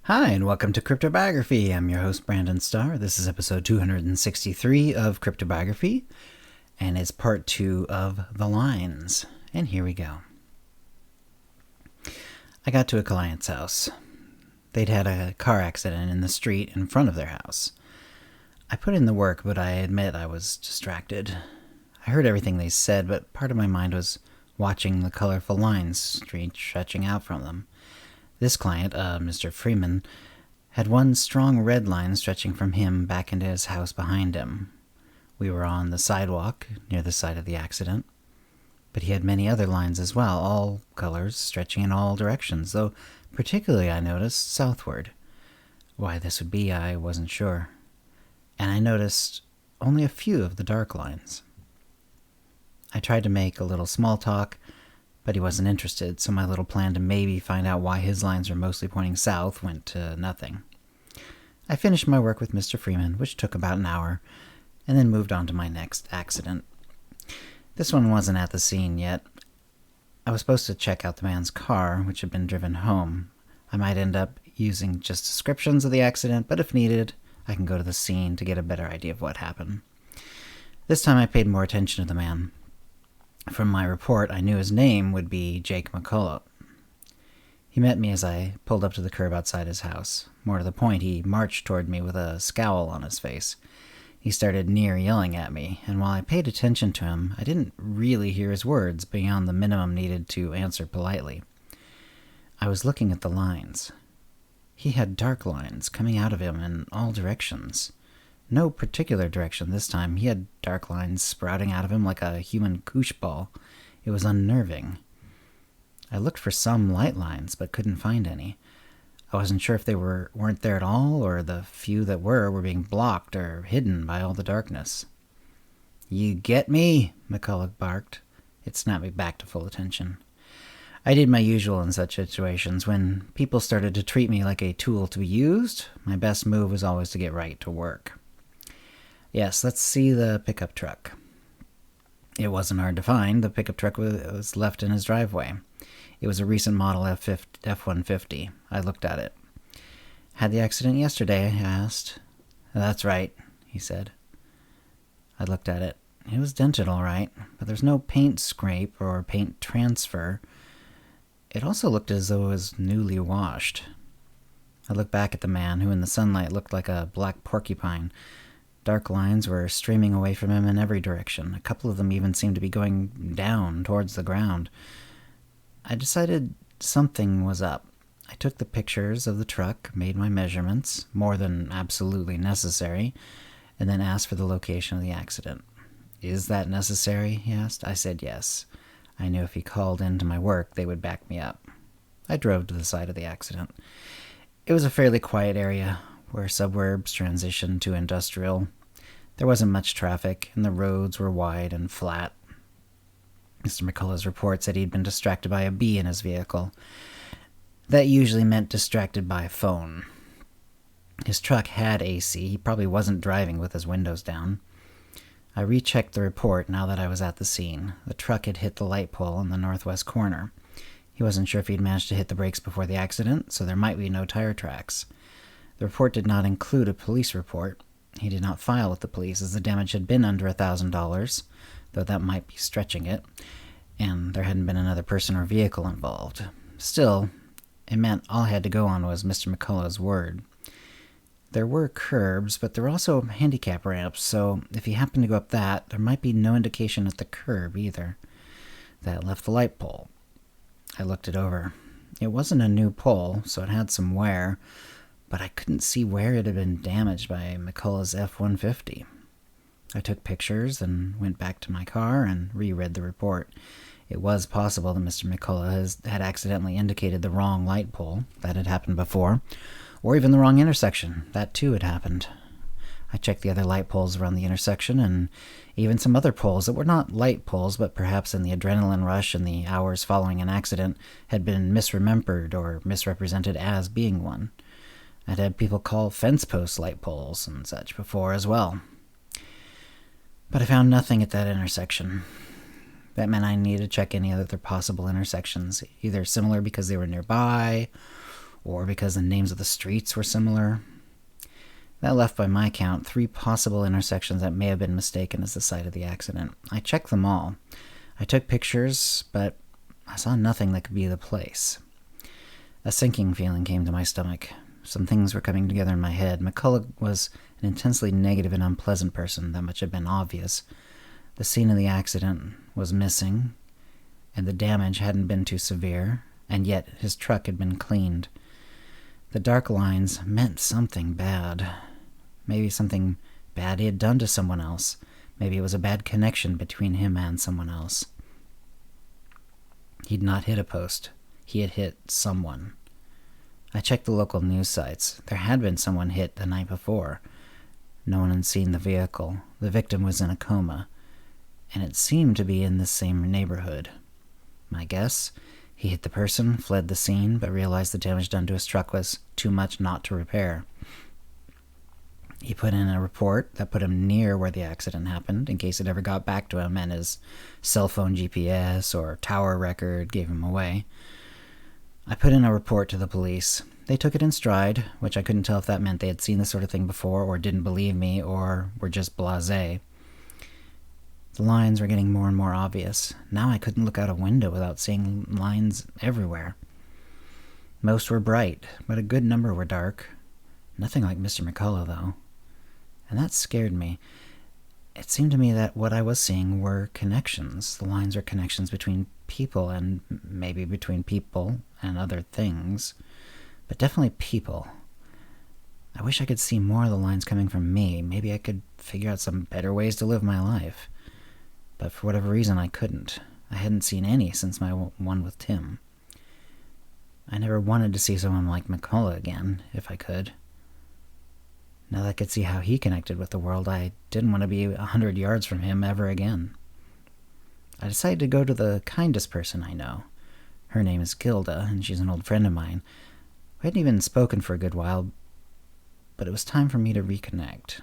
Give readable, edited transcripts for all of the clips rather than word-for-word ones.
Hi, and welcome to CryptoBiography. I'm your host, Brandon Starr. This is episode 263 of CryptoBiography, and it's part 2 of The Lines. And here we go. I got to a client's house. They'd had a car accident in the street in front of their house. I put in the work, but I admit I was distracted. I heard everything they said, but part of my mind was watching the colorful lines stretching out from them. This client, Mr. Freeman, had one strong red line stretching from him back into his house behind him. We were on the sidewalk near the site of the accident, but he had many other lines as well, all colors stretching in all directions, though particularly I noticed southward. Why this would be, I wasn't sure. And I noticed only a few of the dark lines. I tried to make a little small talk, but he wasn't interested, so my little plan to maybe find out why his lines were mostly pointing south went to nothing. I finished my work with Mr. Freeman, which took about an hour, and then moved on to my next accident. This one wasn't at the scene yet. I was supposed to check out the man's car, which had been driven home. I might end up using just descriptions of the accident, but if needed, I can go to the scene to get a better idea of what happened. This time I paid more attention to the man. From my report, I knew his name would be Jake McCullough. He met me as I pulled up to the curb outside his house. More to the point, he marched toward me with a scowl on his face. He started near yelling at me, and while I paid attention to him, I didn't really hear his words beyond the minimum needed to answer politely. I was looking at the lines. He had dark lines coming out of him in all directions. No particular direction this time. He had dark lines sprouting out of him like a human koosh ball. It was unnerving. I looked for some light lines, but couldn't find any. I wasn't sure if they weren't there at all, or the few that were being blocked or hidden by all the darkness. "You get me?" McCullough barked. It snapped me back to full attention. I did my usual in such situations. When people started to treat me like a tool to be used, my best move was always to get right to work. "Yes, let's see the pickup truck." It wasn't hard to find. The pickup truck was left in his driveway. It was a recent model F-150. I looked at it. "Had the accident yesterday?" I asked. "That's right," he said. I looked at it. It was dented all right, but there's no paint scrape or paint transfer. It also looked as though it was newly washed. I looked back at the man, who in the sunlight looked like a black porcupine. Dark lines were streaming away from him in every direction. A couple of them even seemed to be going down towards the ground. I decided something was up. I took the pictures of the truck, made my measurements, more than absolutely necessary, and then asked for the location of the accident. "Is that necessary?" he asked. I said yes. I knew if he called into my work, they would back me up. I drove to the site of the accident. It was a fairly quiet area, where suburbs transitioned to industrial. There wasn't much traffic, and the roads were wide and flat. Mr. McCullough's report said he'd been distracted by a bee in his vehicle. That usually meant distracted by a phone. His truck had AC. He probably wasn't driving with his windows down. I rechecked the report now that I was at the scene. The truck had hit the light pole in the northwest corner. He wasn't sure if he'd managed to hit the brakes before the accident, so there might be no tire tracks. The report did not include a police report. He did not file with the police, as the damage had been under $1,000, though that might be stretching it, and there hadn't been another person or vehicle involved. Still, it meant all I had to go on was Mr. McCullough's word. There were curbs, but there were also handicap ramps, so if he happened to go up that, there might be no indication at the curb either. That left the light pole. I looked it over. It wasn't a new pole, so it had some wear, but I couldn't see where it had been damaged by McCullough's F-150. I took pictures and went back to my car and reread the report. It was possible that Mr. McCullough had accidentally indicated the wrong light pole. That had happened before. Or even the wrong intersection. That too had happened. I checked the other light poles around the intersection, and even some other poles that were not light poles, but perhaps in the adrenaline rush in the hours following an accident had been misremembered or misrepresented as being one. I'd had people call fence posts light poles and such before as well. But I found nothing at that intersection. That meant I needed to check any other possible intersections, either similar because they were nearby, or because the names of the streets were similar. That left, by my count, 3 possible intersections that may have been mistaken as the site of the accident. I checked them all. I took pictures, but I saw nothing that could be the place. A sinking feeling came to my stomach. Some things were coming together in my head. McCullough was an intensely negative and unpleasant person, that much had been obvious. The scene of the accident was missing, and the damage hadn't been too severe, and yet his truck had been cleaned. The dark lines meant something bad. Maybe something bad he had done to someone else. Maybe it was a bad connection between him and someone else. He'd not hit a post. He had hit someone. I checked the local news sites. There had been someone hit the night before. No one had seen the vehicle. The victim was in a coma, and it seemed to be in the same neighborhood. My guess? He hit the person, fled the scene, but realized the damage done to his truck was too much not to repair. He put in a report that put him near where the accident happened, in case it ever got back to him and his cell phone GPS or tower record gave him away. I put in a report to the police. They took it in stride, which I couldn't tell if that meant they had seen this sort of thing before or didn't believe me or were just blasé. The lines were getting more and more obvious. Now I couldn't look out a window without seeing lines everywhere. Most were bright, but a good number were dark. Nothing like Mr. McCullough, though. And that scared me. It seemed to me that what I was seeing were connections. The lines were connections between people, and maybe between people and other things. But definitely people. I wish I could see more of the lines coming from me. Maybe I could figure out some better ways to live my life. But for whatever reason, I couldn't. I hadn't seen any since my one with Tim. I never wanted to see someone like McCullough again, if I could. Now that I could see how he connected with the world, I didn't want to be 100 yards from him ever again. I decided to go to the kindest person I know. Her name is Gilda, and she's an old friend of mine. We hadn't even spoken for a good while, but it was time for me to reconnect.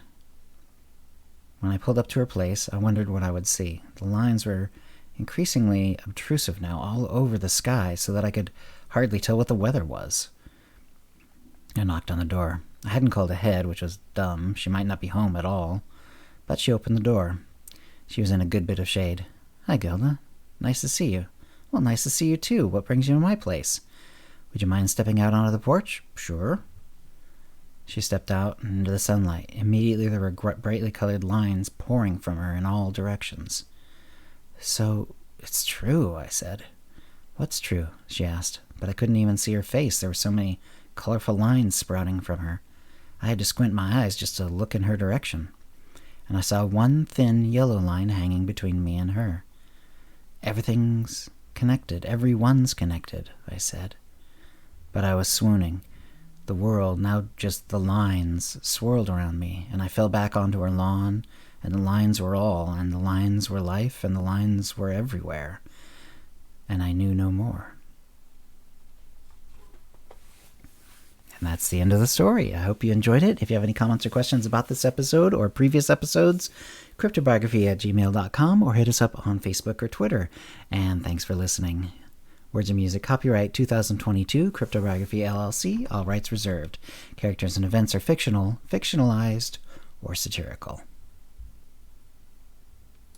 When I pulled up to her place, I wondered what I would see. The lines were increasingly obtrusive now, all over the sky, so that I could hardly tell what the weather was. I knocked on the door. I hadn't called ahead, which was dumb. She might not be home at all. But she opened the door. She was in a good bit of shade. "Hi, Gilda. Nice to see you." "Well, nice to see you, too. What brings you to my place?" "Would you mind stepping out onto the porch?" "Sure." She stepped out into the sunlight. Immediately there were brightly colored lines pouring from her in all directions. "So, it's true," I said. "What's true?" she asked, but I couldn't even see her face. There were so many colorful lines sprouting from her. I had to squint my eyes just to look in her direction, and I saw one thin yellow line hanging between me and her. "Everything's connected. Everyone's connected," I said. But I was swooning. The world, now just the lines, swirled around me, and I fell back onto her lawn, and the lines were all, and the lines were life, and the lines were everywhere. And I knew no more. And that's the end of the story. I hope you enjoyed it. If you have any comments or questions about this episode or previous episodes, CryptoBiography@gmail.com, or hit us up on Facebook or Twitter. And thanks for listening. Words and music copyright 2022, CryptoBiography LLC, all rights reserved. Characters and events are fictional, fictionalized, or satirical.